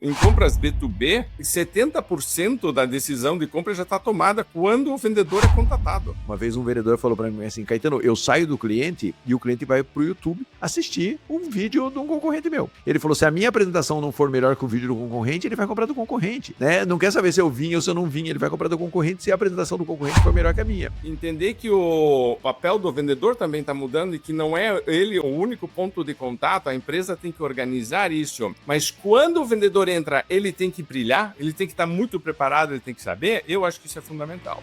Em compras B2B, 70% da decisão de compra já está tomada quando o vendedor é contatado. Uma vez um vendedor falou para mim assim, Caetano, eu saio do cliente e o cliente vai pro YouTube assistir um vídeo de um concorrente meu. Ele falou, se a minha apresentação não for melhor que o vídeo do concorrente, ele vai comprar do concorrente, né? Não quer saber se eu vim ou se eu não vim, ele vai comprar do concorrente se a apresentação do concorrente for melhor que a minha. Entender que o papel do vendedor também está mudando e que não é ele o único ponto de contato, a empresa tem que organizar isso. Mas quando o vendedor entra, ele tem que brilhar, ele tem que estar muito preparado, ele tem que saber, eu acho que isso é fundamental.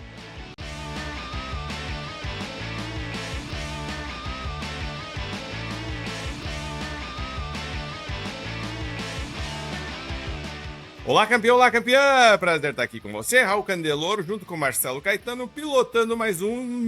Olá, campeão, olá, campeã! Prazer estar aqui com você, Raul Candeloro, junto com Marcelo Caetano, pilotando mais um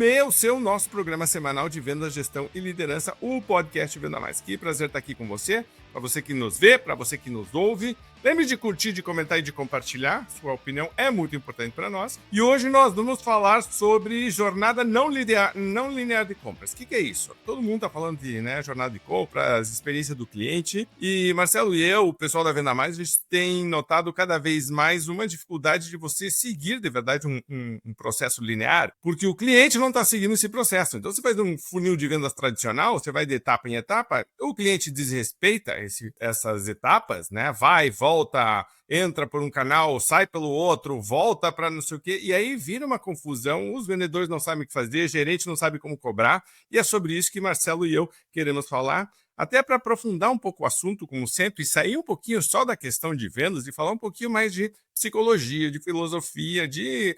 nosso programa semanal de vendas, gestão e liderança, o podcast Venda Mais. Que prazer estar aqui com você, para você que nos vê, para você que nos ouve. Lembre de curtir, de comentar e de compartilhar, sua opinião é muito importante para nós. E hoje nós vamos falar sobre jornada não linear de compras. O que é isso? Todo mundo está falando de jornada de compras, experiência do cliente. E Marcelo e eu, o pessoal da Venda Mais, a gente tem notado cada vez mais uma dificuldade de você seguir, de verdade, um processo linear, porque o cliente não está seguindo esse processo. Então, você faz um funil de vendas tradicional, você vai de etapa em etapa, o cliente desrespeita essas etapas, né? Vai, volta, entra por um canal, sai pelo outro, volta para não sei o quê, e aí vira uma confusão, os vendedores não sabem o que fazer, o gerente não sabe como cobrar, e é sobre isso que Marcelo e eu queremos falar, até para aprofundar um pouco o assunto, como sempre, e sair um pouquinho só da questão de vendas e falar um pouquinho mais de psicologia, de filosofia, de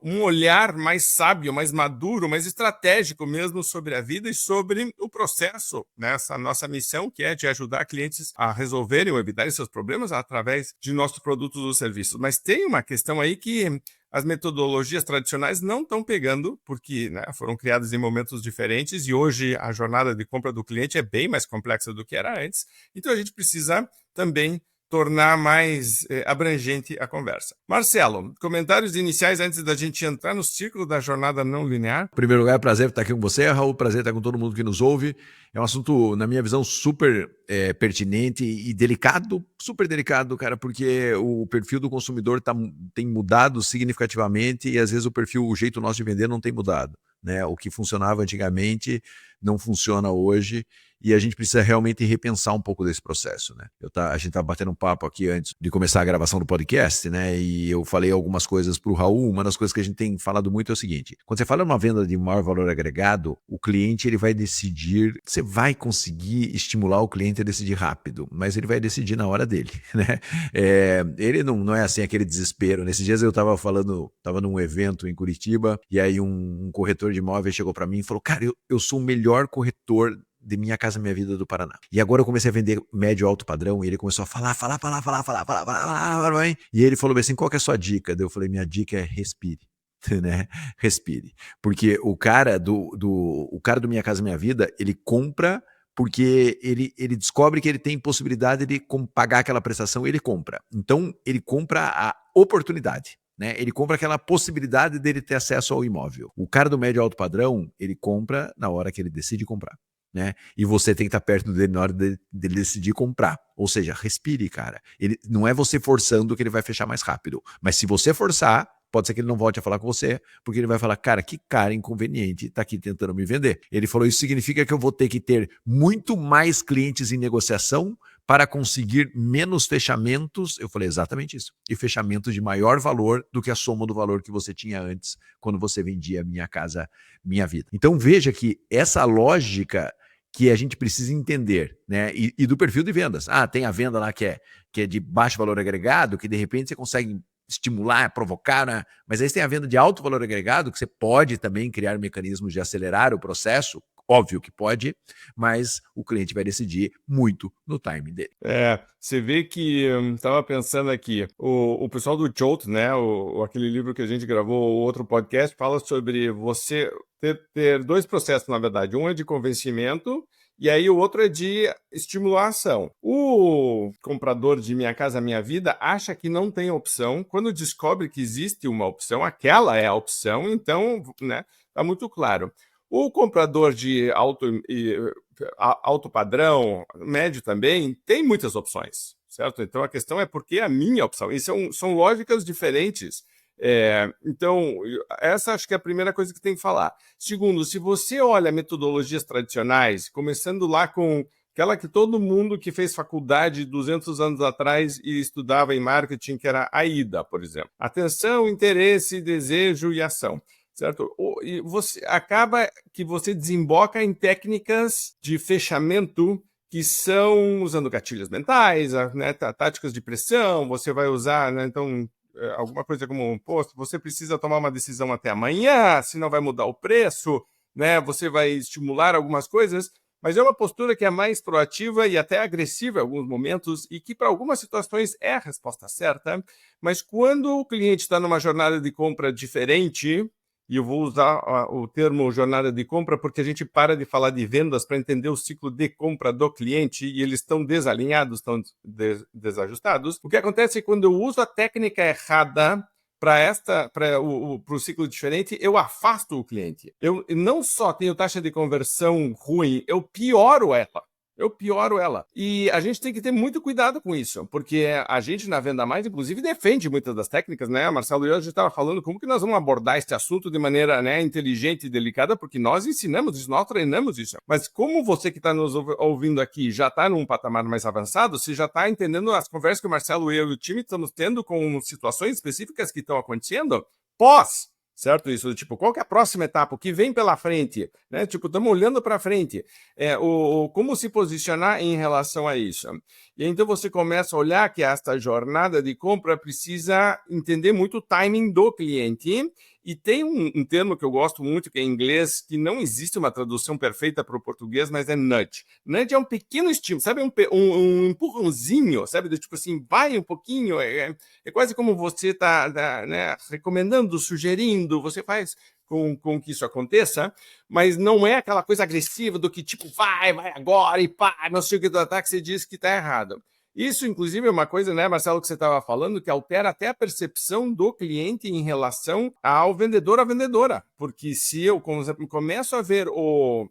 um olhar mais sábio, mais maduro, mais estratégico mesmo sobre a vida e sobre o processo, nessa nossa missão, que é de ajudar clientes a resolverem ou evitarem seus problemas através de nossos produtos ou serviços. Mas tem uma questão aí que as metodologias tradicionais não estão pegando, porque foram criadas em momentos diferentes e hoje a jornada de compra do cliente é bem mais complexa do que era antes. Então a gente precisa também tornar mais abrangente a conversa. Marcelo, comentários iniciais antes da gente entrar no círculo da jornada não linear? Em primeiro lugar, prazer estar aqui com você, Raul, prazer estar com todo mundo que nos ouve. É um assunto, na minha visão, super pertinente e delicado, super delicado, cara, porque o perfil do consumidor tem mudado significativamente e às vezes o jeito nosso de vender não tem mudado, né? O que funcionava antigamente não funciona hoje e a gente precisa realmente repensar um pouco desse processo, né? A gente estava batendo um papo aqui antes de começar a gravação do podcast, né? E eu falei algumas coisas para o Raul. Uma das coisas que a gente tem falado muito é o seguinte: quando você fala numa venda de maior valor agregado, o cliente ele vai decidir, você vai conseguir estimular o cliente a decidir rápido, mas ele vai decidir na hora dele, né? Ele não é assim aquele desespero. Nesses dias eu estava num evento em Curitiba e aí um corretor de imóveis chegou para mim e falou: cara, eu sou o melhor corretor de Minha Casa Minha Vida do Paraná. E agora eu comecei a vender médio alto padrão e ele começou a falar. E ele falou assim, qual que é a sua dica? Daí eu falei, minha dica é respire. Né? Respire. Porque o cara do Minha Casa Minha Vida, ele compra porque ele descobre que ele tem possibilidade de pagar aquela prestação, ele compra. Então, ele compra a oportunidade. Né? Ele compra aquela possibilidade dele ter acesso ao imóvel. O cara do médio alto padrão, ele compra na hora que ele decide comprar. Né? E você tem que estar perto dele na hora dele decidir comprar. Ou seja, respire, cara. Não é você forçando que ele vai fechar mais rápido. Mas se você forçar, pode ser que ele não volte a falar com você, porque ele vai falar, cara, que cara inconveniente tá aqui tentando me vender. Ele falou, isso significa que eu vou ter que ter muito mais clientes em negociação para conseguir menos fechamentos. Eu falei, exatamente isso. E fechamentos de maior valor do que a soma do valor que você tinha antes, quando você vendia Minha Casa Minha Vida. Então veja que essa lógica que a gente precisa entender, né? E do perfil de vendas. Tem a venda lá que é de baixo valor agregado, que de repente você consegue estimular, provocar, né? Mas aí você tem a venda de alto valor agregado, que você pode também criar mecanismos de acelerar o processo, óbvio que pode, mas o cliente vai decidir muito no timing dele. Você vê que, estava pensando aqui, o pessoal do Jolt, né, aquele livro que a gente gravou, o outro podcast, fala sobre você ter dois processos, na verdade. Um é de convencimento e aí o outro é de estimulação. O comprador de Minha Casa Minha Vida acha que não tem opção. Quando descobre que existe uma opção, aquela é a opção, então, né, tá muito claro. O comprador de alto padrão, médio também, tem muitas opções. certo? Então a questão é por que a minha opção? E são lógicas diferentes. Então, essa acho que é a primeira coisa que tem que falar. Segundo, se você olha metodologias tradicionais, começando lá com aquela que todo mundo que fez faculdade 200 anos atrás e estudava em marketing, que era a AIDA, por exemplo. Atenção, interesse, desejo e ação. Certo? E você acaba que você desemboca em técnicas de fechamento que são usando gatilhos mentais, né, táticas de pressão, você vai usar, né, então, alguma coisa como, pô, você precisa tomar uma decisão até amanhã, senão vai mudar o preço, né, você vai estimular algumas coisas, mas é uma postura que é mais proativa e até agressiva em alguns momentos e que para algumas situações é a resposta certa, mas quando o cliente está numa jornada de compra diferente, e eu vou usar o termo jornada de compra porque a gente para de falar de vendas para entender o ciclo de compra do cliente e eles estão desalinhados, estão desajustados. O que acontece é que quando eu uso a técnica errada para o ciclo diferente, eu afasto o cliente. Eu não só tenho taxa de conversão ruim, eu pioro ela. E a gente tem que ter muito cuidado com isso, porque a gente na Venda Mais, inclusive, defende muitas das técnicas, né? Marcelo e eu, a gente estava falando como que nós vamos abordar este assunto de maneira, né, inteligente e delicada, porque nós ensinamos isso, nós treinamos isso. Mas como você que está nos ouvindo aqui já está num patamar mais avançado, você já está entendendo as conversas que o Marcelo, eu e o time estamos tendo com situações específicas que estão acontecendo pós. Certo? Isso, tipo, qual que é a próxima etapa? O que vem pela frente? Né? Tipo, estamos olhando para frente. Como se posicionar em relação a isso? E então você começa a olhar que esta jornada de compra precisa entender muito o timing do cliente. E tem um termo que eu gosto muito, que é em inglês, que não existe uma tradução perfeita para o português, mas é nudge. Nudge é um pequeno estímulo, sabe? Um empurrãozinho, sabe? Tipo assim, vai um pouquinho. É quase como você está né, recomendando, sugerindo, você faz com que isso aconteça, mas não é aquela coisa agressiva do que tipo, vai agora e pá, não sei o que do ataque, você diz que está errado. Isso, inclusive, é uma coisa, né, Marcelo, que você estava falando, que altera até a percepção do cliente em relação ao vendedor, à vendedora. Porque se eu começo a ver o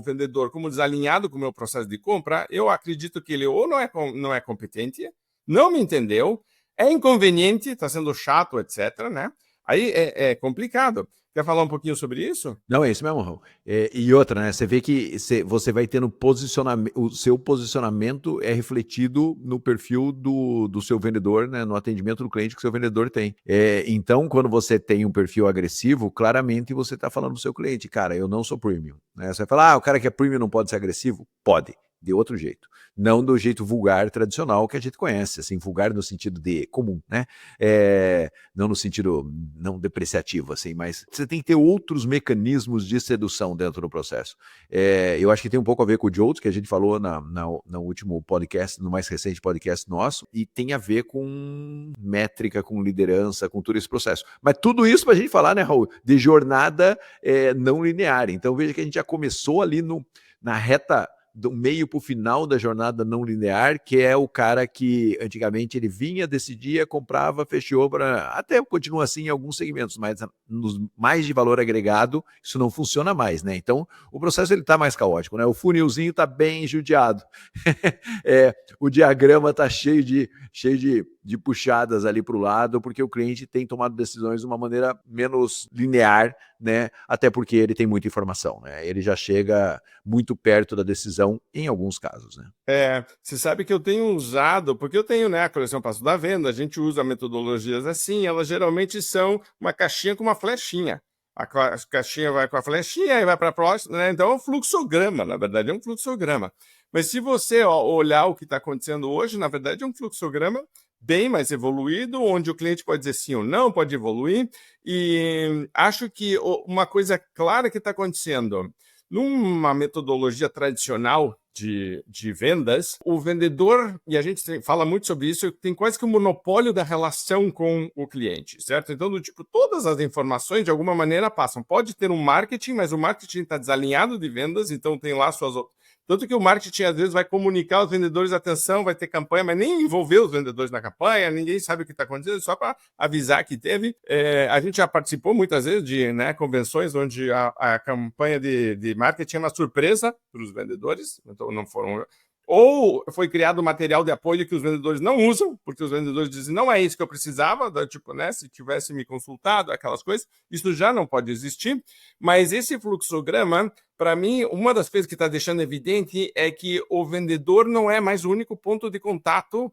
vendedor como desalinhado com o meu processo de compra, eu acredito que ele ou não é competente, não me entendeu, é inconveniente, está sendo chato, etc., né? Aí é complicado. Quer falar um pouquinho sobre isso? Não, é isso mesmo, Raul. E outra, né? Você vê que você vai tendo posicionamento, o seu posicionamento é refletido no perfil do seu vendedor, né? No atendimento do cliente que o seu vendedor tem. Então, quando você tem um perfil agressivo, claramente você está falando do seu cliente, cara, eu não sou premium. Né? Você vai falar, o cara que é premium não pode ser agressivo? Pode. De outro jeito, não do jeito vulgar tradicional que a gente conhece, assim, vulgar no sentido de comum, né? Não no sentido não depreciativo, assim, mas você tem que ter outros mecanismos de sedução dentro do processo. Eu acho que tem um pouco a ver com o Jolt, que a gente falou no último podcast, no mais recente podcast nosso, e tem a ver com métrica, com liderança, com todo esse processo. Mas tudo isso para a gente falar, né, Raul, de jornada não linear. Então veja que a gente já começou ali na reta do meio para o final da jornada não linear, que é o cara que antigamente ele vinha, decidia, comprava, fechou, até continua assim em alguns segmentos, mas nos mais de valor agregado, isso não funciona mais, né? Então, o processo ele está mais caótico, né? O funilzinho está bem judiado, o diagrama está cheio de puxadas ali para o lado, porque o cliente tem tomado decisões de uma maneira menos linear, né? Até porque ele tem muita informação, né? Ele já chega muito perto da decisão em alguns casos, né? Você sabe que eu tenho usado, porque eu tenho, né, a coleção Passo da Venda, a gente usa metodologias assim, elas geralmente são uma caixinha com uma flechinha. A caixinha vai com a flechinha e vai para a próxima, né? Então é um fluxograma, na verdade é um fluxograma. Mas se você olhar o que está acontecendo hoje, na verdade é um fluxograma bem mais evoluído, onde o cliente pode dizer sim ou não, pode evoluir. E acho que uma coisa clara que está acontecendo, numa metodologia tradicional de vendas, o vendedor, e a gente fala muito sobre isso, tem quase que um monopólio da relação com o cliente, certo? Então, do tipo, todas as informações, de alguma maneira, passam. Pode ter um marketing, mas o marketing está desalinhado de vendas, então tem lá suas... Tanto que o marketing, às vezes, vai comunicar aos vendedores, atenção, vai ter campanha, mas nem envolver os vendedores na campanha, ninguém sabe o que está acontecendo, só para avisar que teve. A gente já participou muitas vezes de, né, convenções onde a campanha de marketing é uma surpresa para os vendedores, então não foram... ou foi criado material de apoio que os vendedores não usam, porque os vendedores dizem, não é isso que eu precisava, tipo, né, se tivesse me consultado, aquelas coisas, isso já não pode existir, mas esse fluxograma, para mim, uma das coisas que está deixando evidente é que o vendedor não é mais o único ponto de contato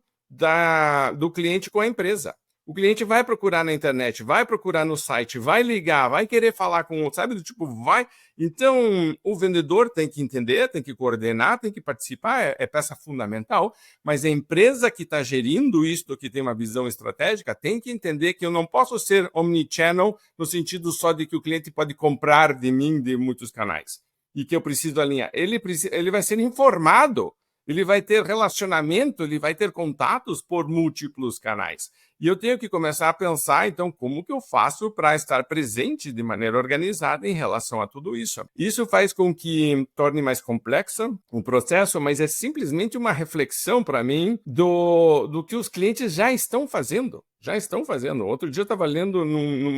do cliente com a empresa. O cliente vai procurar na internet, vai procurar no site, vai ligar, vai querer falar com, sabe, do tipo, vai. Então, o vendedor tem que entender, tem que coordenar, tem que participar, é peça fundamental, mas a empresa que está gerindo isto, que tem uma visão estratégica, tem que entender que eu não posso ser omnichannel no sentido só de que o cliente pode comprar de mim de muitos canais e que eu preciso alinhar. Ele vai ser informado, ele vai ter relacionamento, ele vai ter contatos por múltiplos canais. E eu tenho que começar a pensar, então, como que eu faço para estar presente de maneira organizada em relação a tudo isso. Isso faz com que torne mais complexo o processo, mas é simplesmente uma reflexão para mim do que os clientes já estão fazendo. Já estão fazendo. Outro dia eu estava lendo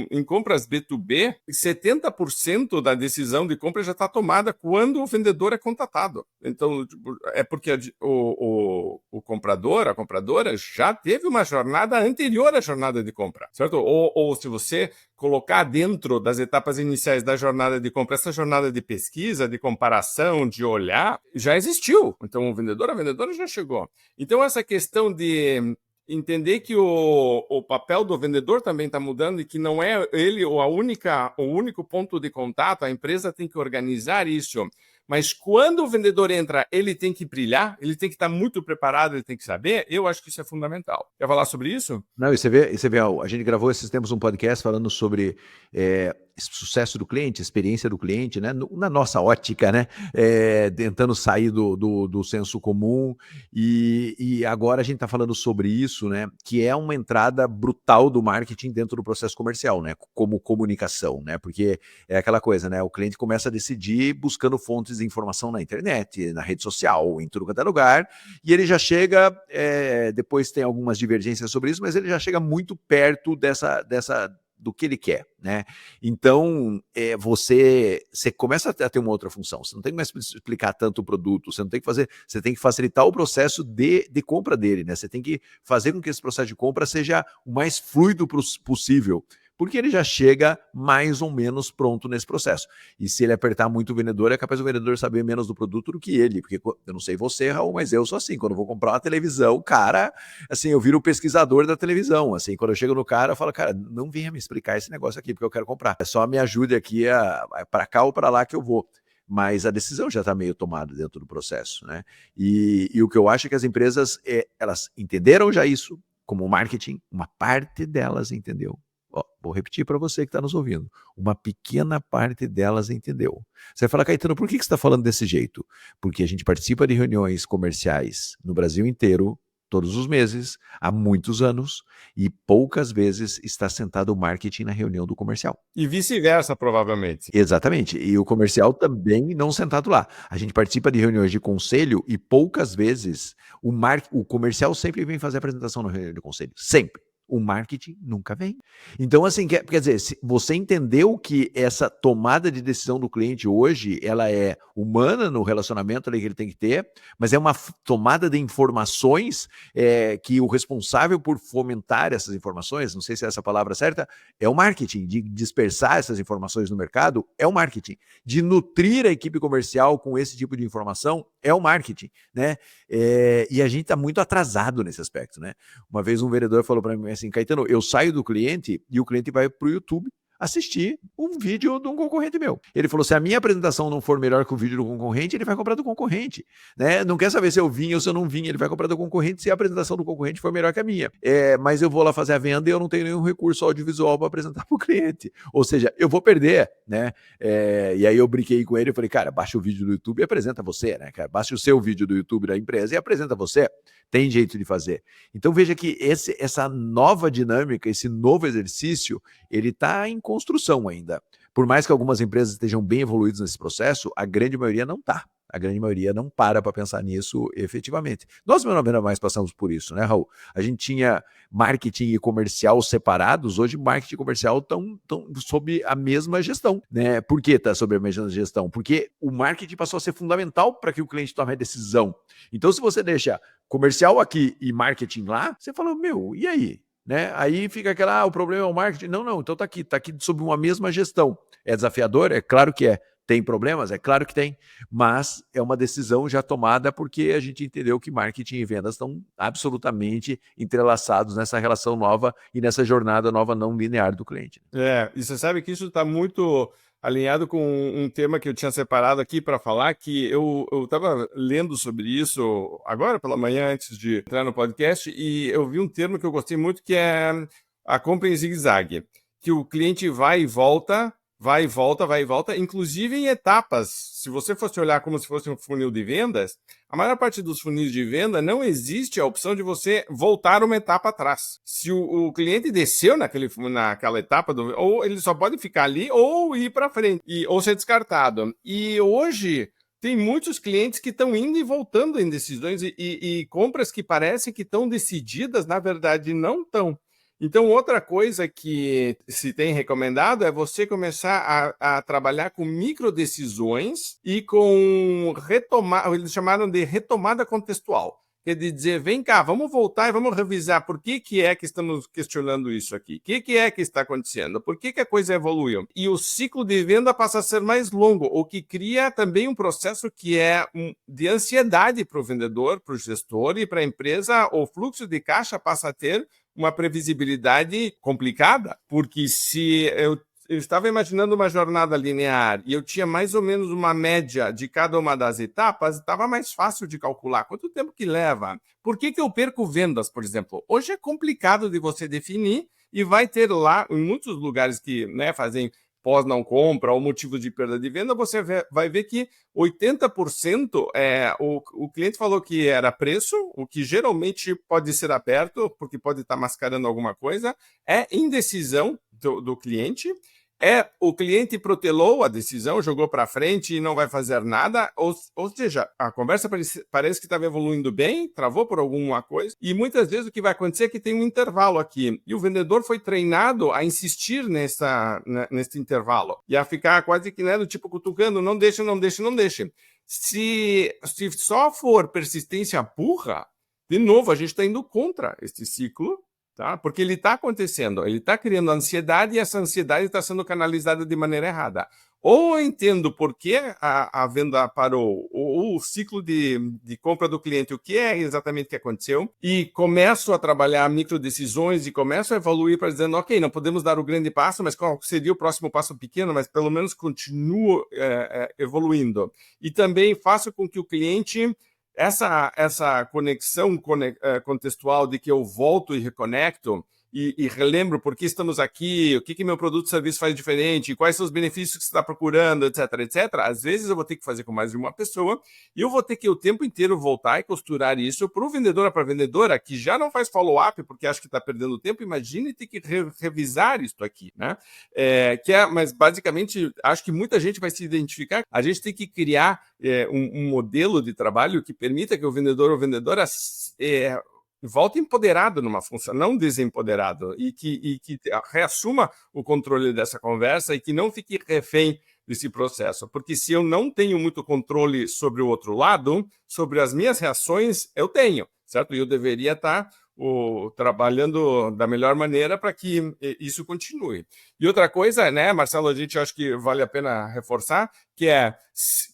em compras B2B, 70% da decisão de compra já está tomada quando o vendedor é contatado. Então, é porque o comprador, a compradora, já teve uma jornada anterior à jornada de compra, certo? Ou se você colocar dentro das etapas iniciais da jornada de compra, essa jornada de pesquisa, de comparação, de olhar, já existiu. Então, o vendedor, a vendedora já chegou. Então, essa questão de entender que o papel do vendedor também está mudando e que não é ele o único ponto de contato, a empresa tem que organizar isso. Mas quando o vendedor entra, ele tem que brilhar, ele tem que estar muito preparado, ele tem que saber. Eu acho que isso é fundamental. Quer falar sobre isso? Não, e você vê, a gente gravou esses tempos um podcast falando sobre sucesso do cliente, experiência do cliente, né? Na nossa ótica, né? Tentando sair do senso comum. E agora a gente está falando sobre isso, né? Que é uma entrada brutal do marketing dentro do processo comercial, né? Como comunicação, né? Porque é aquela coisa, né? O cliente começa a decidir buscando fontes de informação na internet, na rede social, em tudo quanto é lugar, e ele já chega, depois tem algumas divergências sobre isso, mas ele já chega muito perto do que ele quer, né? Então, você começa a ter uma outra função. Você não tem mais que explicar tanto o produto, você tem que facilitar o processo de compra dele, né? Você tem que fazer com que esse processo de compra seja o mais fluido possível, porque ele já chega mais ou menos pronto nesse processo. E se ele apertar muito o vendedor, é capaz do vendedor saber menos do produto do que ele, porque eu não sei você, Raul, mas eu sou assim, quando eu vou comprar uma televisão, cara, assim, eu viro o pesquisador da televisão, assim, quando eu chego no cara, eu falo, cara, não venha me explicar esse negócio aqui, porque eu quero comprar, só me ajude aqui para cá ou para lá que eu vou. Mas a decisão já está meio tomada dentro do processo, né? E o que eu acho é que as empresas, elas entenderam já isso, como marketing, uma parte delas entendeu. Vou repetir para você que está nos ouvindo. Uma pequena parte delas entendeu. Você vai falar, Caetano, por que você está falando desse jeito? Porque a gente participa de reuniões comerciais no Brasil inteiro, todos os meses, há muitos anos, e poucas vezes está sentado o marketing na reunião do comercial. E vice-versa, provavelmente. Exatamente. E o comercial também não sentado lá. A gente participa de reuniões de conselho e poucas vezes o comercial sempre vem fazer a apresentação na reunião de conselho. Sempre. O marketing nunca vem. Então, assim, quer dizer, se você entendeu que essa tomada de decisão do cliente hoje, ela é humana no relacionamento ali que ele tem que ter, mas é uma tomada de informações que o responsável por fomentar essas informações, não sei se é essa a palavra certa, é o marketing, de dispersar essas informações no mercado, é o marketing. De nutrir a equipe comercial com esse tipo de informação, é o marketing, né? E a gente está muito atrasado nesse aspecto, né? Uma vez um vendedor falou para mim assim, Caetano, eu saio do cliente e o cliente vai para o YouTube assistir um vídeo de um concorrente meu. Ele falou, se a minha apresentação não for melhor que o vídeo do concorrente, ele vai comprar do concorrente, né? Não quer saber se eu vim ou se eu não vim, ele vai comprar do concorrente se a apresentação do concorrente for melhor que a minha. Mas eu vou lá fazer a venda e eu não tenho nenhum recurso audiovisual para apresentar para o cliente. Ou seja, eu vou perder, né? E aí eu brinquei com ele e falei, cara, baixa o vídeo do YouTube e apresenta você, né, cara? Baixa o seu vídeo do YouTube da empresa e apresenta você. Tem jeito de fazer. Então veja que essa nova dinâmica, esse novo exercício, ele está em construção ainda. Por mais que algumas empresas estejam bem evoluídas nesse processo, a grande maioria não está. A grande maioria não para pensar nisso efetivamente. Nós, pelo menos, mais passamos por isso, né, Raul? A gente tinha marketing e comercial separados, hoje marketing e comercial estão sob a mesma gestão, né? Por que está sob a mesma gestão? Porque o marketing passou a ser fundamental para que o cliente tome a decisão. Então, se você deixa comercial aqui e marketing lá, você fala, meu, e aí? Né? Aí fica aquela, o problema é o marketing. Não, então tá aqui sob uma mesma gestão. É desafiador? É claro que é. Tem problemas? É claro que tem, mas é uma decisão já tomada porque a gente entendeu que marketing e vendas estão absolutamente entrelaçados nessa relação nova e nessa jornada nova não linear do cliente. E você sabe que isso está muito alinhado com um tema que eu tinha separado aqui para falar, que eu estava lendo sobre isso agora pela manhã, antes de entrar no podcast, e eu vi um termo que eu gostei muito, que é a compra em zigue-zague, que o cliente vai e volta, vai e volta, vai e volta, inclusive em etapas. Se você fosse olhar como se fosse um funil de vendas, a maior parte dos funis de venda não existe a opção de você voltar uma etapa atrás. Se o cliente desceu naquela etapa, ou ele só pode ficar ali ou ir para frente, ou ser descartado. E hoje tem muitos clientes que estão indo e voltando em decisões e compras que parecem que estão decididas, na verdade não estão. Então, outra coisa que se tem recomendado é você começar a trabalhar com microdecisões e com eles chamaram de retomada contextual. Quer dizer, vem cá, vamos voltar e vamos revisar por que é que estamos questionando isso aqui, o que é que está acontecendo, por que a coisa evoluiu. E o ciclo de venda passa a ser mais longo, o que cria também um processo que é de ansiedade para o vendedor, para o gestor e para a empresa. O fluxo de caixa passa a ter uma previsibilidade complicada, porque se eu estava imaginando uma jornada linear e eu tinha mais ou menos uma média de cada uma das etapas, estava mais fácil de calcular quanto tempo que leva. Por que eu perco vendas, por exemplo? Hoje é complicado de você definir e vai ter lá, em muitos lugares que fazem pós não compra ou motivo de perda de venda, você vai ver que 80% o cliente falou que era preço, o que geralmente pode ser aberto, porque pode estar mascarando alguma coisa, é indecisão do cliente, o cliente protelou a decisão, jogou para frente e não vai fazer nada, ou seja, a conversa parece que estava evoluindo bem, travou por alguma coisa, e muitas vezes o que vai acontecer é que tem um intervalo aqui, e o vendedor foi treinado a insistir nesse intervalo, e a ficar quase que do tipo cutucando, não deixa. Se só for persistência burra, de novo, a gente está indo contra este ciclo, tá? Porque ele está acontecendo, ele está criando ansiedade e essa ansiedade está sendo canalizada de maneira errada. Ou eu entendo por que a venda parou, ou o ciclo de compra do cliente, o que é exatamente que aconteceu, e começo a trabalhar microdecisões e começo a evoluir para dizendo, ok, não podemos dar o grande passo, mas qual seria o próximo passo pequeno, mas pelo menos continuo evoluindo. E também faço com que o cliente... Essa conexão contextual de que eu volto e reconecto e relembro por que estamos aqui, o que meu produto ou serviço faz diferente, quais são os benefícios que você está procurando, etc, etc. Às vezes eu vou ter que fazer com mais de uma pessoa e eu vou ter que o tempo inteiro voltar e costurar isso para o vendedor ou para a vendedora que já não faz follow-up porque acha que está perdendo tempo. Imagine ter que revisar isso aqui, né? Mas basicamente acho que muita gente vai se identificar. A gente tem que criar um modelo de trabalho que permita que o vendedor ou vendedora volte empoderado numa função, não desempoderado, e que reassuma o controle dessa conversa e que não fique refém desse processo. Porque se eu não tenho muito controle sobre o outro lado, sobre as minhas reações, eu tenho, certo? E eu deveria estar trabalhando da melhor maneira para que isso continue. E outra coisa, Marcelo, a gente acho que vale a pena reforçar, que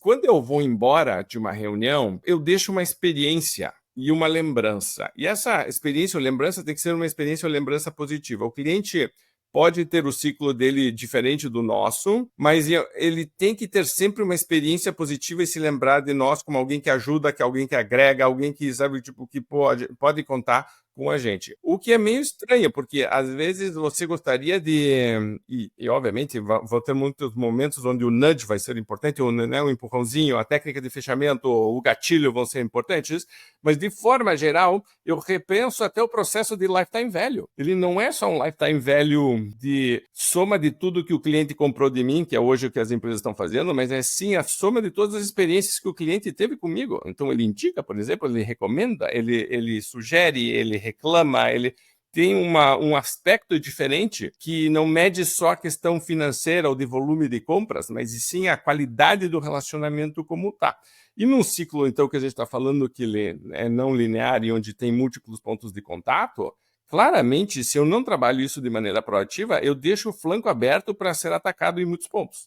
quando eu vou embora de uma reunião, eu deixo uma experiência e uma lembrança. E essa experiência ou lembrança tem que ser uma experiência ou lembrança positiva. O cliente pode ter o ciclo dele diferente do nosso, mas ele tem que ter sempre uma experiência positiva e se lembrar de nós como alguém que ajuda, que alguém que agrega, alguém que sabe que pode contar com a gente. O que é meio estranho, porque às vezes você gostaria de... E obviamente, vão ter muitos momentos onde o nudge vai ser importante, né, o empurrãozinho, a técnica de fechamento, o gatilho vão ser importantes, mas de forma geral, eu repenso até o processo de lifetime value. Ele não é só um lifetime value de soma de tudo que o cliente comprou de mim, que é hoje o que as empresas estão fazendo, mas é sim a soma de todas as experiências que o cliente teve comigo. Então, ele indica, por exemplo, ele recomenda, ele sugere, ele reclama, ele tem um aspecto diferente que não mede só a questão financeira ou de volume de compras, mas sim a qualidade do relacionamento como está. E num ciclo, então, que a gente está falando que ele é não linear e onde tem múltiplos pontos de contato, claramente, se eu não trabalho isso de maneira proativa, eu deixo o flanco aberto para ser atacado em muitos pontos.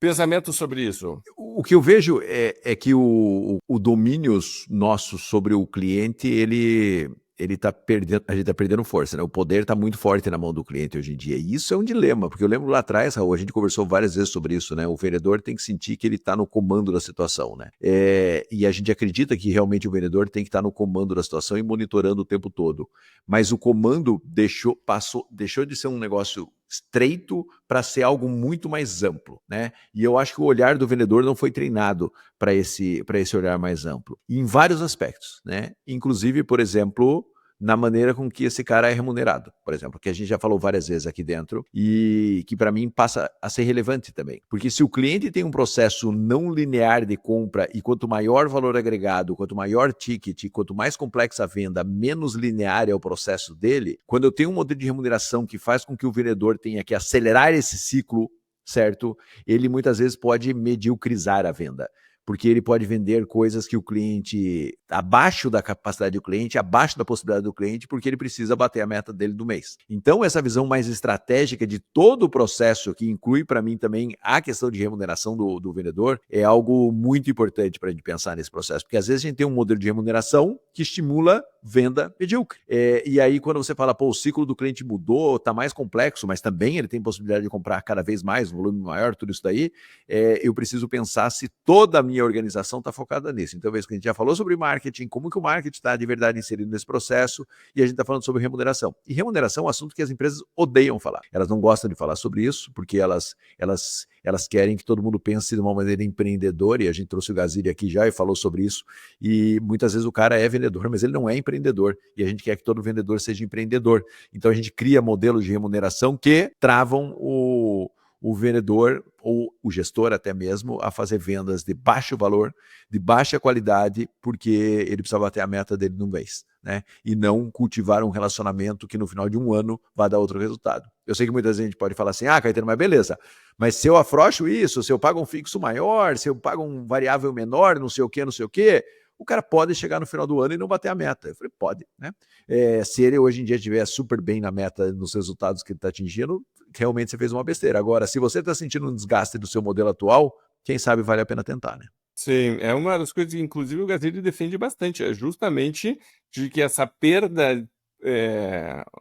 Pensamento sobre isso? O que eu vejo é que o domínio nosso sobre o cliente, ele tá perdendo, a gente tá perdendo força, né? O poder tá muito forte na mão do cliente hoje em dia. E isso é um dilema, porque eu lembro lá atrás, Raul, a gente conversou várias vezes sobre isso, né? O vendedor tem que sentir que ele tá no comando da situação, né? E a gente acredita que realmente o vendedor tem que estar no comando da situação e monitorando o tempo todo. Mas o comando deixou de ser um negócio estreito para ser algo muito mais amplo, né? E eu acho que o olhar do vendedor não foi treinado para esse olhar mais amplo, em vários aspectos, né? Inclusive, por exemplo, na maneira com que esse cara é remunerado, por exemplo, que a gente já falou várias vezes aqui dentro e que para mim passa a ser relevante também. Porque se o cliente tem um processo não linear de compra e quanto maior valor agregado, quanto maior ticket, quanto mais complexa a venda, menos linear é o processo dele, quando eu tenho um modelo de remuneração que faz com que o vendedor tenha que acelerar esse ciclo, certo? Ele muitas vezes pode mediocrizar a venda, porque ele pode vender coisas que o cliente, abaixo da capacidade do cliente, abaixo da possibilidade do cliente, porque ele precisa bater a meta dele do mês. Então, essa visão mais estratégica de todo o processo, que inclui para mim também a questão de remuneração do vendedor, é algo muito importante para a gente pensar nesse processo, porque às vezes a gente tem um modelo de remuneração que estimula venda medíocre. E aí, quando você fala, pô, o ciclo do cliente mudou, está mais complexo, mas também ele tem possibilidade de comprar cada vez mais, um volume maior, tudo isso daí, eu preciso pensar se toda a minha organização está focada nisso. Então, veja que a gente já falou sobre marketing, como que o marketing está de verdade inserido nesse processo, e a gente está falando sobre remuneração. E remuneração é um assunto que as empresas odeiam falar. Elas não gostam de falar sobre isso, porque elas querem que todo mundo pense de uma maneira empreendedora, e a gente trouxe o Gaziri aqui já e falou sobre isso, e muitas vezes o cara é vendedor, mas ele não é empreendedor, e a gente quer que todo vendedor seja empreendedor. Então a gente cria modelos de remuneração que travam o vendedor ou o gestor até mesmo a fazer vendas de baixo valor, de baixa qualidade, porque ele precisa bater a meta dele no mês, né? E não cultivar um relacionamento que no final de um ano vai dar outro resultado. Eu sei que muita gente pode falar assim, Caetano, mas beleza, mas se eu afrouxo isso, se eu pago um fixo maior, se eu pago um variável menor, não sei o quê, o cara pode chegar no final do ano e não bater a meta. Eu falei, pode, né? Se ele hoje em dia estiver super bem na meta, nos resultados que ele está atingindo, realmente você fez uma besteira. Agora, se você está sentindo um desgaste do seu modelo atual, quem sabe vale a pena tentar, né? Sim, é uma das coisas que, inclusive, o Gaziri defende bastante, é justamente de que essa perda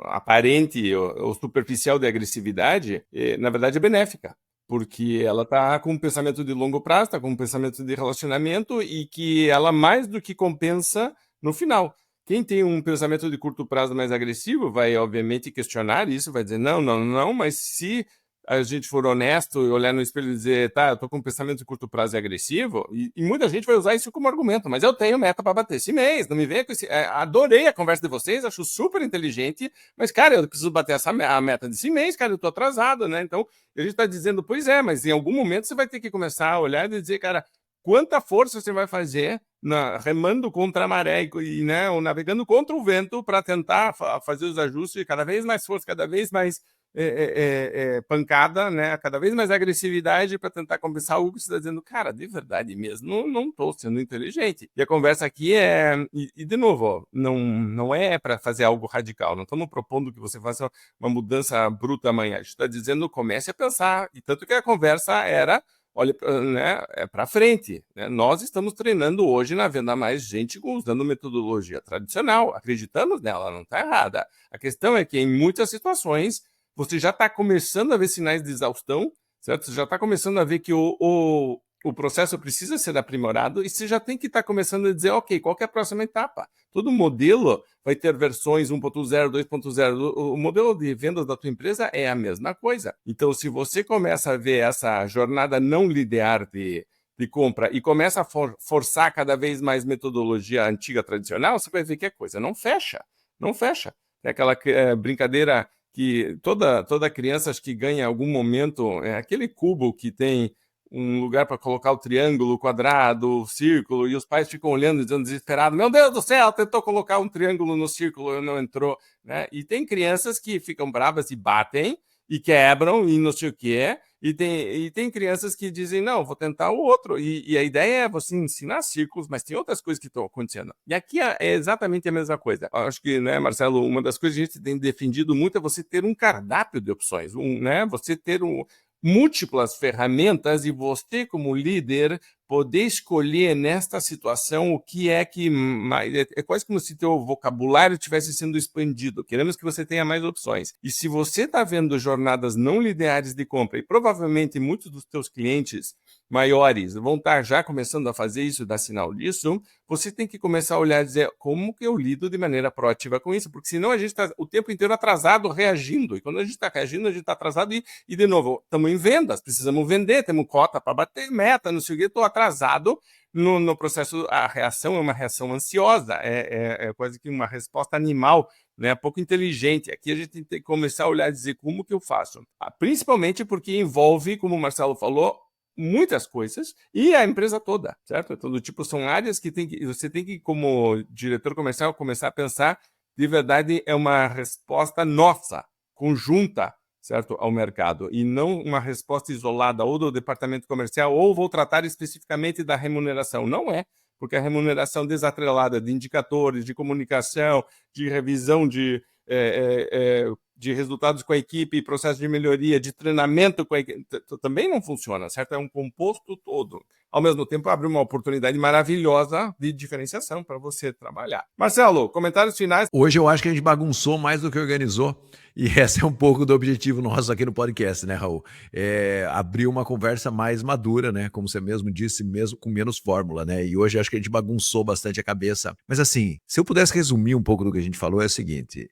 aparente ou superficial de agressividade, na verdade, é benéfica, porque ela está com um pensamento de longo prazo, está com um pensamento de relacionamento e que ela mais do que compensa no final. Quem tem um pensamento de curto prazo mais agressivo vai, obviamente, questionar isso, vai dizer, não, mas se a gente for honesto e olhar no espelho e dizer, tá, eu tô com um pensamento de curto prazo e agressivo, e muita gente vai usar isso como argumento, mas eu tenho meta para bater esse mês, não me venha com esse... adorei a conversa de vocês, acho super inteligente, mas, cara, eu preciso bater a meta desse mês, cara, eu tô atrasado, né? Então, a gente tá dizendo, pois é, mas em algum momento você vai ter que começar a olhar e dizer, cara, quanta força você vai fazer remando contra a maré né, ou navegando contra o vento para tentar fazer os ajustes, cada vez mais força, cada vez mais pancada, né? Cada vez mais agressividade para tentar compensar algo que você está dizendo, cara, de verdade mesmo, não estou sendo inteligente. E a conversa aqui de novo, ó, não é para fazer algo radical, não estamos propondo que você faça uma mudança bruta amanhã, a gente está dizendo, comece a pensar, e tanto que a conversa era, olha, né, é para frente, né? Nós estamos treinando hoje na Venda Mais gente usando metodologia tradicional, acreditamos nela, não está errada. A questão é que em muitas situações você já está começando a ver sinais de exaustão, certo? Você já está começando a ver que o o processo precisa ser aprimorado e você já tem que estar começando a dizer, ok, qual que é a próxima etapa? Todo modelo vai ter versões 1.0, 2.0. O modelo de vendas da tua empresa é a mesma coisa. Então, se você começa a ver essa jornada não linear de compra e começa a forçar cada vez mais metodologia antiga, tradicional, você vai ver que a coisa não fecha. Não fecha. É aquela brincadeira que toda criança acho que ganha em algum momento, é aquele cubo que tem um lugar para colocar o triângulo, o quadrado, o círculo, e os pais ficam olhando e dizendo desesperado, meu Deus do céu, tentou colocar um triângulo no círculo e não entrou. Né? E tem crianças que ficam bravas e batem, e quebram, e não sei o que é, e tem crianças que dizem, não, vou tentar o outro. E a ideia é você ensinar círculos, mas tem outras coisas que estão acontecendo. E aqui é exatamente a mesma coisa. Acho que, né, Marcelo, uma das coisas que a gente tem defendido muito é você ter um cardápio de opções, né? Você ter múltiplas ferramentas e você, como líder, poder escolher nesta situação o que é que mais... É quase como se teu vocabulário estivesse sendo expandido. Queremos que você tenha mais opções. E se você está vendo jornadas não lineares de compra, e provavelmente muitos dos teus clientes maiores vão estar já começando a fazer isso, dar sinal disso, você tem que começar a olhar e dizer como que eu lido de maneira proativa com isso, porque senão a gente está o tempo inteiro atrasado, reagindo. E quando a gente está reagindo, a gente está atrasado e, de novo, estamos em vendas, precisamos vender, temos cota para bater, meta, não sei o que, estou atrasado no processo. A reação é uma reação ansiosa, é quase que uma resposta animal, né, pouco inteligente. Aqui a gente tem que começar a olhar e dizer como que eu faço. Principalmente porque envolve, como o Marcelo falou, muitas coisas e a empresa toda, certo? Então, do tipo, são áreas que você tem que, como diretor comercial, começar a pensar, de verdade, é uma resposta nossa, conjunta, certo, ao mercado, e não uma resposta isolada ou do departamento comercial, ou vou tratar especificamente da remuneração. Não é, porque a remuneração desatrelada de indicadores, de comunicação, de revisão de resultados com a equipe, processo de melhoria, de treinamento com a equipe, também não funciona, certo? É um composto todo. Ao mesmo tempo, abre uma oportunidade maravilhosa de diferenciação para você trabalhar. Marcelo, comentários finais? Hoje eu acho que a gente bagunçou mais do que organizou, e esse é um pouco do objetivo nosso aqui no podcast, né, Raul? Abrir uma conversa mais madura, né? Como você mesmo disse, mesmo com menos fórmula, né? E hoje acho que a gente bagunçou bastante a cabeça. Mas assim, se eu pudesse resumir um pouco do que a gente falou, é o seguinte,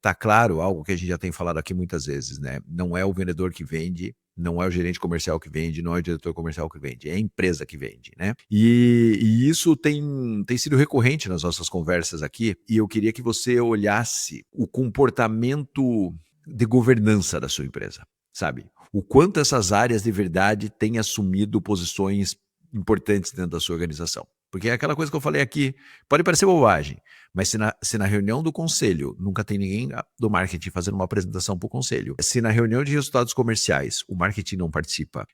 tá claro algo que a gente já tem falado aqui muitas vezes, né? Não é o vendedor que vende, não é o gerente comercial que vende, não é o diretor comercial que vende, é a empresa que vende, né? E isso tem sido recorrente nas nossas conversas aqui, e eu queria que você olhasse o comportamento de governança da sua empresa, sabe? O quanto essas áreas de verdade têm assumido posições importantes dentro da sua organização. Porque é aquela coisa que eu falei aqui, pode parecer bobagem, mas se na reunião do conselho nunca tem ninguém do marketing fazendo uma apresentação para o conselho, se na reunião de resultados comerciais o marketing não participa,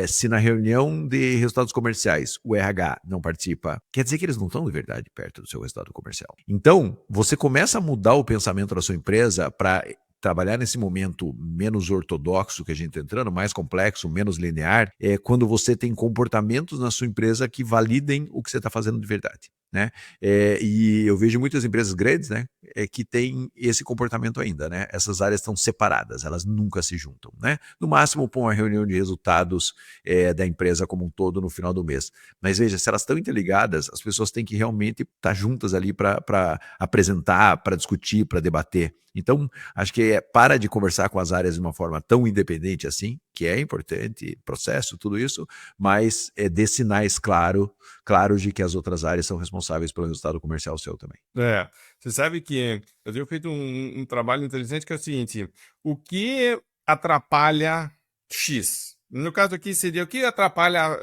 se na reunião de resultados comerciais o RH não participa, quer dizer que eles não estão de verdade perto do seu resultado comercial. Então, você começa a mudar o pensamento da sua empresa para trabalhar nesse momento menos ortodoxo que a gente está entrando, mais complexo, menos linear, é quando você tem comportamentos na sua empresa que validem o que você está fazendo de verdade, né? E eu vejo muitas empresas grandes, né, que têm esse comportamento ainda, né? Essas áreas estão separadas, elas nunca se juntam, né? No máximo, põe uma reunião de resultados da empresa como um todo no final do mês. Mas veja, se elas estão interligadas, as pessoas têm que realmente estar juntas ali para apresentar, para discutir, para debater. Então, acho que para de conversar com as áreas de uma forma tão independente assim, que é importante, processo, tudo isso, mas dê sinais claros de que as outras áreas são responsáveis pelo resultado comercial seu também. Você sabe que eu tenho feito um trabalho interessante que é o seguinte, o que atrapalha X? No caso aqui seria o que atrapalha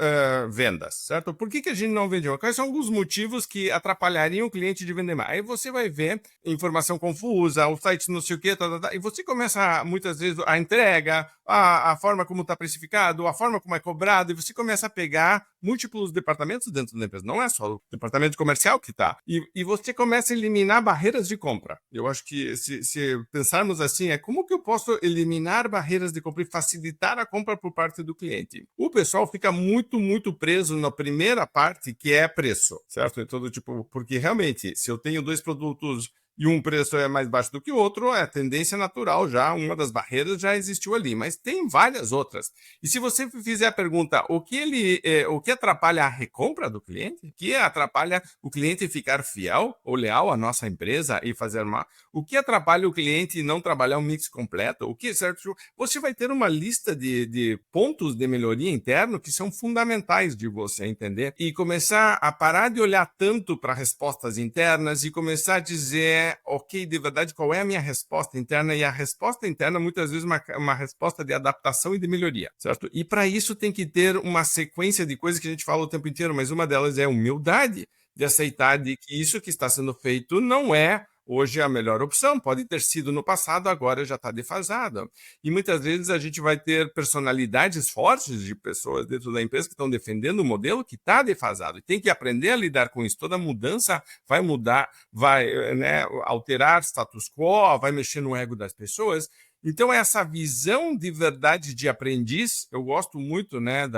vendas, certo? Por que a gente não vende? Quais são alguns motivos que atrapalhariam o cliente de vender mais? Aí você vai ver informação confusa, o site não sei o que, e você começa muitas vezes a entrega, a forma como está precificado, a forma como é cobrado, e você começa a pegar múltiplos departamentos dentro da empresa. Não é só o departamento comercial que está. E você começa a eliminar barreiras de compra. Eu acho que se pensarmos assim, como que eu posso eliminar barreiras de compra e facilitar a compra por parte do cliente? O pessoal fica muito, muito preso na primeira parte, que é preço, certo? Então, tipo, porque realmente, se eu tenho dois produtos e um preço é mais baixo do que o outro, é tendência natural já, uma das barreiras já existiu ali, mas tem várias outras. E se você fizer a pergunta, o que atrapalha a recompra do cliente? O que atrapalha o cliente ficar fiel ou leal à nossa empresa e fazer uma... O que atrapalha o cliente não trabalhar um mix completo? O que, certo? Você vai ter uma lista de pontos de melhoria interno que são fundamentais de você entender e começar a parar de olhar tanto para respostas internas e começar a dizer, ok, de verdade, qual é a minha resposta interna? E a resposta interna, muitas vezes, uma resposta de adaptação e de melhoria, certo? E para isso tem que ter uma sequência de coisas que a gente fala o tempo inteiro, mas uma delas é humildade, de aceitar de que isso que está sendo feito não é hoje a melhor opção, pode ter sido no passado, agora já está defasado. E muitas vezes a gente vai ter personalidades fortes de pessoas dentro da empresa que estão defendendo um modelo que está defasado. E tem que aprender a lidar com isso. Toda mudança vai mudar, vai, né, alterar status quo, vai mexer no ego das pessoas. Então, essa visão de verdade de aprendiz, eu gosto muito, né,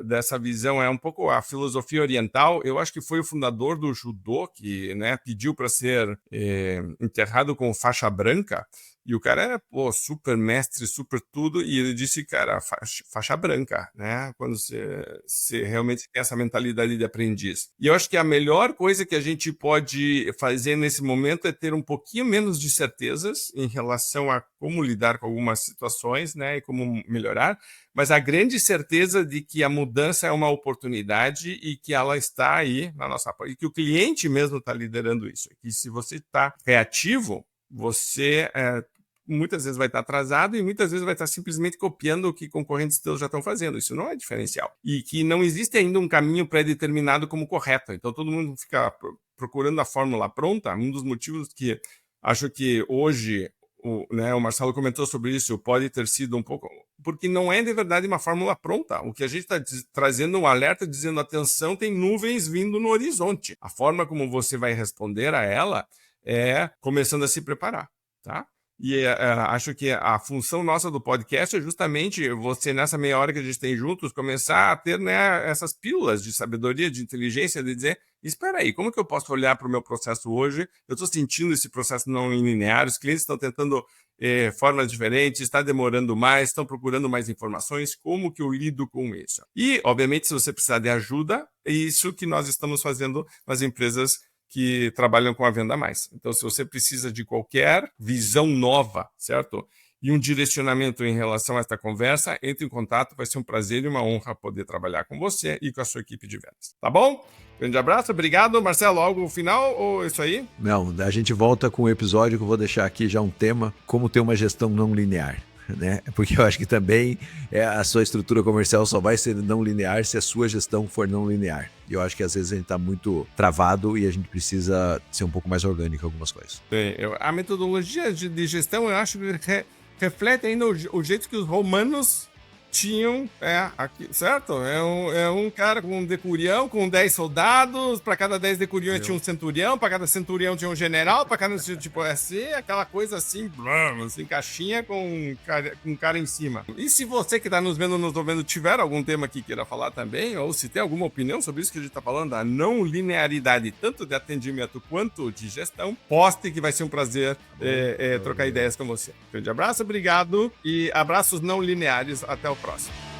dessa visão, é um pouco a filosofia oriental. Eu acho que foi o fundador do judô que, né, pediu para ser enterrado com faixa branca. E o cara é, super mestre, super tudo, e ele disse, cara, faixa branca, né? Quando você realmente tem essa mentalidade de aprendiz. E eu acho que a melhor coisa que a gente pode fazer nesse momento é ter um pouquinho menos de certezas em relação a como lidar com algumas situações, né? E como melhorar, mas a grande certeza de que a mudança é uma oportunidade e que ela está aí na nossa... E que o cliente mesmo está liderando isso. E que se você está reativo, você muitas vezes vai estar atrasado e muitas vezes vai estar simplesmente copiando o que concorrentes teus já estão fazendo. Isso não é diferencial. E que não existe ainda um caminho pré-determinado como correto. Então todo mundo fica procurando a fórmula pronta. Um dos motivos que acho que hoje o Marcelo comentou sobre isso, pode ter sido um pouco... Porque não é de verdade uma fórmula pronta. O que a gente está trazendo um alerta dizendo, atenção, tem nuvens vindo no horizonte. A forma como você vai responder a ela é começando a se preparar, tá? E acho que a função nossa do podcast é justamente você, nessa meia hora que a gente tem juntos, começar a ter, né, essas pílulas de sabedoria, de inteligência, de dizer, espera aí, como que eu posso olhar para o meu processo hoje? Eu estou sentindo esse processo não linear, os clientes estão tentando formas diferentes, está demorando mais, estão procurando mais informações, como que eu lido com isso? E, obviamente, se você precisar de ajuda, é isso que nós estamos fazendo nas empresas que trabalham com a venda a mais. Então, se você precisa de qualquer visão nova, certo? E um direcionamento em relação a esta conversa, entre em contato, vai ser um prazer e uma honra poder trabalhar com você e com a sua equipe de vendas. Tá bom? Grande abraço, obrigado. Marcelo, algo final ou isso aí? Não, a gente volta com um episódio que eu vou deixar aqui já um tema, como ter uma gestão não linear. Né? Porque eu acho que também a sua estrutura comercial só vai ser não linear se a sua gestão for não linear. E eu acho que às vezes a gente está muito travado e a gente precisa ser um pouco mais orgânico em algumas coisas. A metodologia de gestão, eu acho que reflete ainda o jeito que os romanos tinham, aqui, certo? É um cara com um decurião, com 10 soldados, para cada 10 decuriões tinha um centurião, para cada centurião tinha um general, para cada, tipo, assim, aquela coisa assim, assim, caixinha com um cara em cima. E se você que está nos ouvindo, tiver algum tema que queira falar também, ou se tem alguma opinião sobre isso que a gente está falando, a não linearidade, tanto de atendimento quanto de gestão, poste que vai ser um prazer trocar ideias com você. Grande abraço, obrigado e abraços não lineares, até o próximo.